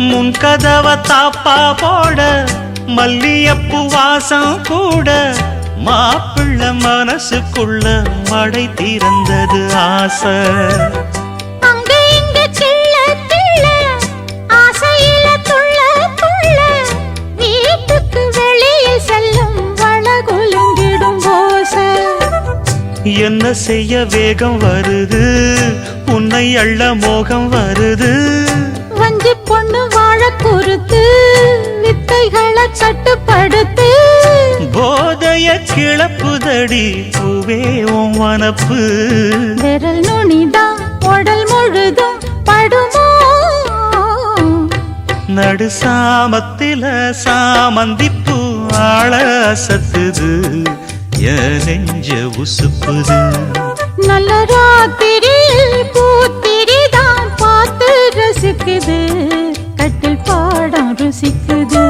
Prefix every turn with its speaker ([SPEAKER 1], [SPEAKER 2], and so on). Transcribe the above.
[SPEAKER 1] முன் கதவ தாப்பா போட மல்லியப்பு வாசம் கூட மாப்பிள்ள மனசுக்குள்ள மடை திறந்தது ஆசை. என்ன செய்ய வேகம் வருது, உன்னை அள்ள மோகம் வருது.
[SPEAKER 2] வஞ்சி பொண்ணு வாழ குறுத்து வித்தைகளை கட்டுப்படுத்து.
[SPEAKER 1] போதைய கிளப்புதடி பூவே உன் வனப்பு.
[SPEAKER 2] விரல் நுனிதான் உடல் முழுதும் படுமோ.
[SPEAKER 1] நடு சாமத்தில சாமந்திப்பூ ஆள அசத்துது, என் நெஞ்ச உசுப்புது.
[SPEAKER 2] நல்ல ராத்திரியில் பூத்திரிதான் பார்த்து ரசிக்குது, கட்டில் பாடம் ருசிக்குது.